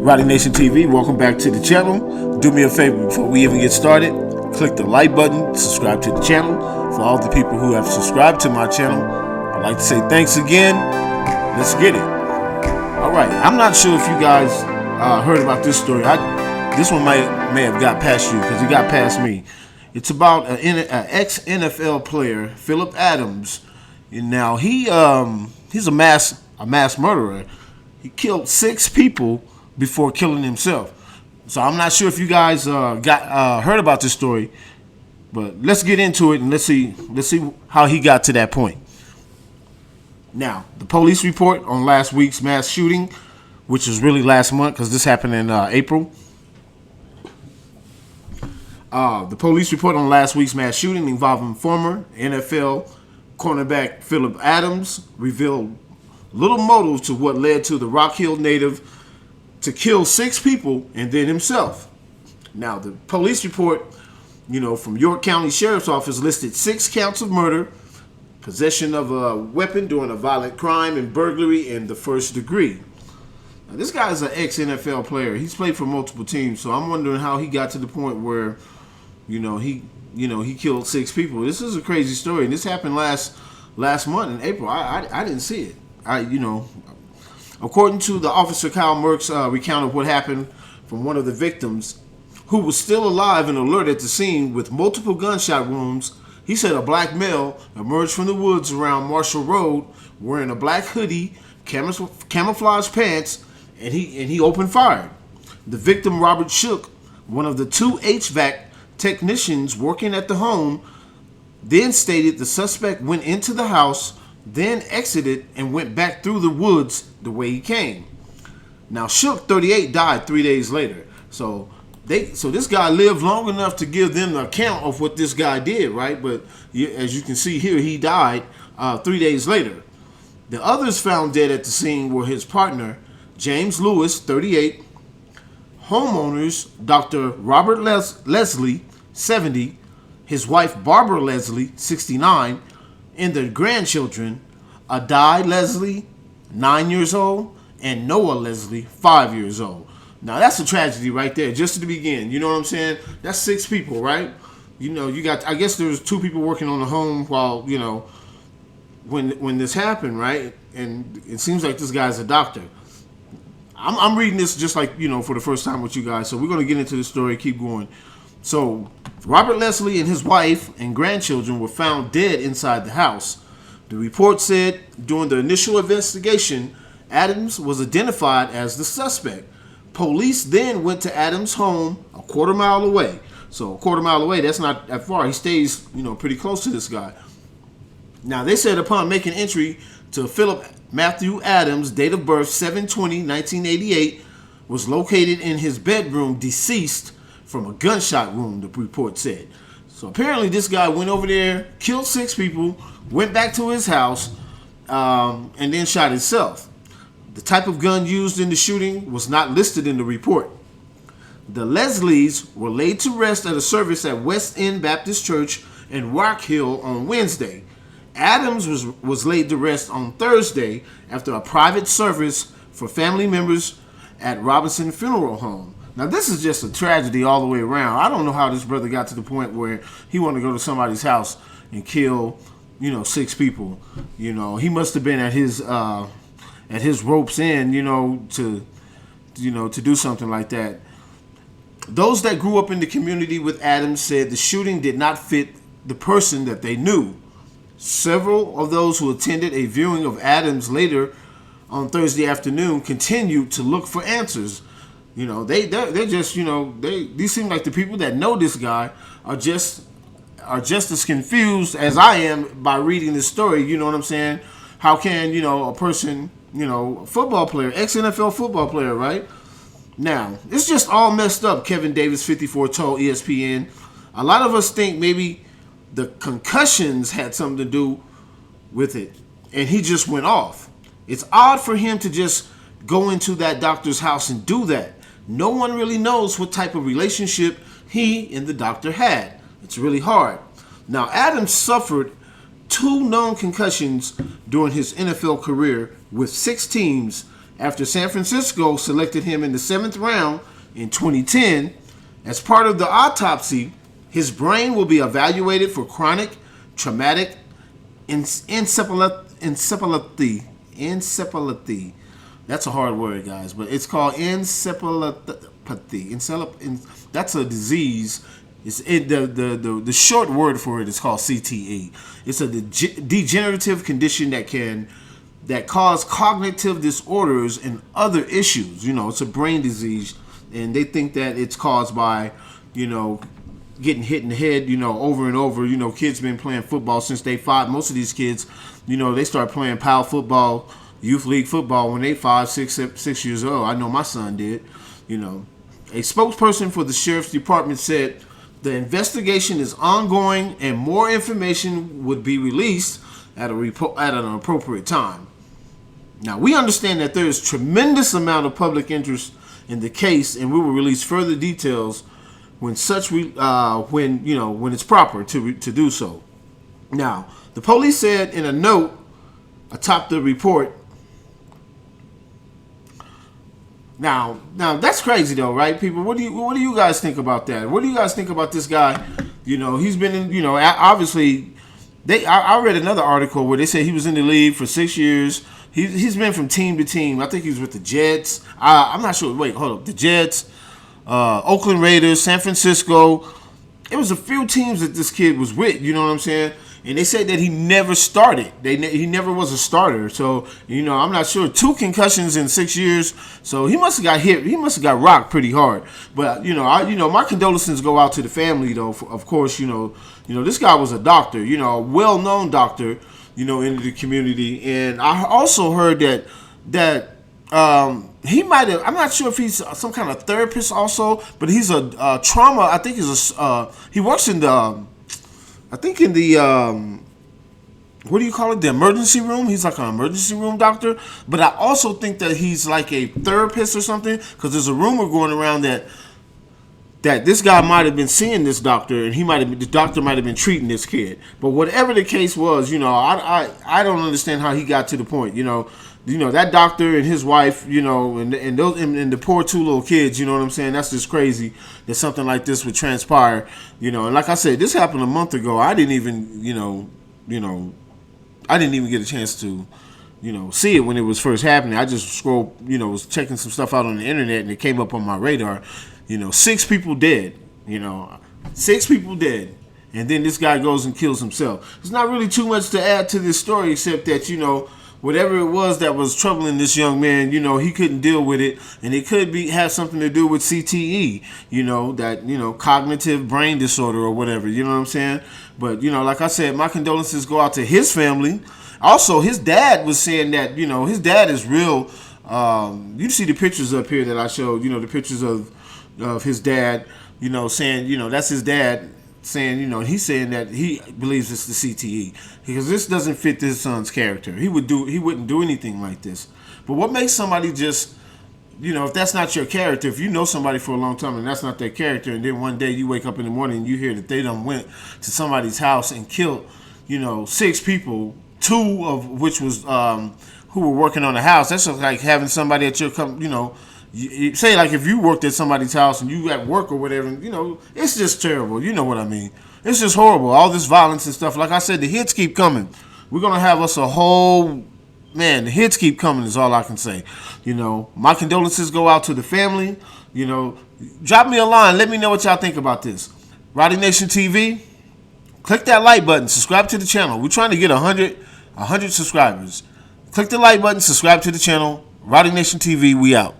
Rowdy Nation TV, welcome back to the channel. Do me a favor before we even get started. Click the like button, subscribe to the channel. For all the people who have subscribed to my channel, I'd like to say thanks again. Let's get it. Alright, I'm not sure if you guys heard about this story. This one may have got past you because it got past me. It's about an ex-NFL player, Phillip Adams. And now he's a mass murderer. He killed 6 people before killing himself. So I'm not sure if you guys heard about this story, but let's get into it and let's see how he got to that point. Now, the police report on last week's mass shooting, which was really last month because this happened in April. The police report on last week's mass shooting involving former NFL cornerback Phillip Adams revealed little motive to what led to the Rock Hill native to kill 6 people and then himself. Now, the police report, from York County Sheriff's Office listed 6 counts of murder, possession of a weapon during a violent crime, and burglary in the first degree. Now, this guy is an ex-NFL player. He's played for multiple teams, so I'm wondering how he got to the point where, he killed 6 people. This is a crazy story, and this happened last month in April. I didn't see it. According to the officer Kyle Merck's recount of what happened from one of the victims, who was still alive and alert at the scene with multiple gunshot wounds, he said a black male emerged from the woods around Marshall Road wearing a black hoodie, camouflage pants, and he opened fire. The victim, Robert Shook, one of the 2 HVAC technicians working at the home, then stated the suspect went into the house, then exited and went back through the woods the way he came. Now, Shook, 38, died 3 days later. So this guy lived long enough to give them the account of what this guy did, right? But as you can see here, he died 3 days later. The others found dead at the scene were his partner, James Lewis, 38, homeowners, Dr. Robert Leslie, 70, his wife, Barbara Leslie, 69, and their grandchildren, Adai Leslie, 9 years old, and Noah Leslie, 5 years old. Now, that's a tragedy right there, just to begin. You know what I'm saying? That's 6 people, right? You got, I guess there was 2 people working on the home while, when this happened, right? And it seems like this guy's a doctor. I'm reading this just like, for the first time with you guys. So we're going to get into the story, keep going. So Robert Leslie and his wife and grandchildren were found dead inside the house. The report said during the initial investigation, Adams was identified as the suspect. Police then went to Adams' home a quarter mile away. So a quarter mile away, that's not that far. He stays, pretty close to this guy. Now, they said upon making entry to Phillip Matthew Adams, date of birth 7/20/1988, was located in his bedroom deceased from a gunshot wound, the report said. So apparently this guy went over there, killed 6 people, went back to his house, and then shot himself. The type of gun used in the shooting was not listed in the report. The Leslies were laid to rest at a service at West End Baptist Church in Rock Hill on Wednesday. Adams was laid to rest on Thursday after a private service for family members at Robinson Funeral Home. Now, this is just a tragedy all the way around. I don't know how this brother got to the point where he wanted to go to somebody's house and kill, 6 people. He must have been at his rope's end, to do something like that. Those that grew up in the community with Adams said the shooting did not fit the person that they knew. Several of those who attended a viewing of Adams later on Thursday afternoon continued to look for answers. They're just, these seem like the people that know this guy are just as confused as I am by reading this story. You know what I'm saying? How can, a person, football player, ex-NFL football player, right? Now, it's just all messed up, Kevin Davis, 54, told ESPN. A lot of us think maybe the concussions had something to do with it, and he just went off. It's odd for him to just go into that doctor's house and do that. No one really knows what type of relationship he and the doctor had. It's really hard. Now, Adams suffered 2 known concussions during his NFL career with 6 teams after San Francisco selected him in the 7th round in 2010. As part of the autopsy, his brain will be evaluated for chronic traumatic encephalopathy. That's a hard word, guys, but it's called encephalopathy. That's a disease. The short word for it is called CTE. It's a degenerative condition that cause cognitive disorders and other issues. It's a brain disease, and they think that it's caused by, getting hit in the head, over and over. Kids been playing football since they 5. Most of these kids, they start playing PAL football, youth league football when they 5, 6 years old. I know my son did. A spokesperson for the sheriff's department said the investigation is ongoing and more information would be released at an appropriate time. Now, we understand that there is tremendous amount of public interest in the case, and we will release further details when it's proper to do so. Now, the police said in a note atop the report. Now that's crazy though, right, people? What do you guys think about that? What do you guys think about this guy? He's been in. Obviously, I read another article where they said he was in the league for 6 years. He's been from team to team. I think he was with the Jets. I'm not sure. Wait, hold up. The Jets, Oakland Raiders, San Francisco. It was a few teams that this kid was with. You know what I'm saying? And they said that he never started. He never was a starter. So, I'm not sure. 2 concussions in 6 years. So he must have got hit. He must have got rocked pretty hard. But, my condolences go out to the family, though. Of course, this guy was a doctor, a well-known doctor, in the community. And I also heard that he might have, I'm not sure if he's some kind of therapist also, but he's a trauma, I think he works in the, what do you call it? The emergency room. He's like an emergency room doctor. But I also think that he's like a therapist or something, because there's a rumor going around that this guy might have been seeing this doctor, and the doctor might have been treating this kid. But whatever the case was, I don't understand how he got to the point. That doctor and his wife, and the poor 2 little kids, you know what I'm saying? That's just crazy that something like this would transpire, And like I said, this happened a month ago. I didn't even get a chance to, see it when it was first happening. I just scrolled, was checking some stuff out on the internet, and it came up on my radar. 6 people dead. 6 people dead. And then this guy goes and kills himself. There's not really too much to add to this story, except that, whatever it was that was troubling this young man, he couldn't deal with it, and it could have something to do with CTE, cognitive brain disorder or whatever, you know what I'm saying? But, like I said, my condolences go out to his family. Also, his dad was saying that, his dad is real. You see the pictures up here that I showed, the pictures of his dad, saying, that's his dad. Saying, he's saying that he believes it's the CTE because this doesn't fit his son's character. He wouldn't do anything like this. But what makes somebody just, if that's not your character, if you know somebody for a long time and that's not their character, and then one day you wake up in the morning and you hear that they done went to somebody's house and killed, 6 people, 2 of which was who were working on the house. That's just like having somebody at your you say, like, if you worked at somebody's house and you at work or whatever, it's just terrible. You know what I mean? It's just horrible. All this violence and stuff. Like I said, the hits keep coming. We're going to have us a whole, the hits keep coming is all I can say. My condolences go out to the family. Drop me a line. Let me know what y'all think about this. Rowdy Nation TV, click that like button. Subscribe to the channel. We're trying to get 100 subscribers. Click the like button. Subscribe to the channel. Rowdy Nation TV, we out.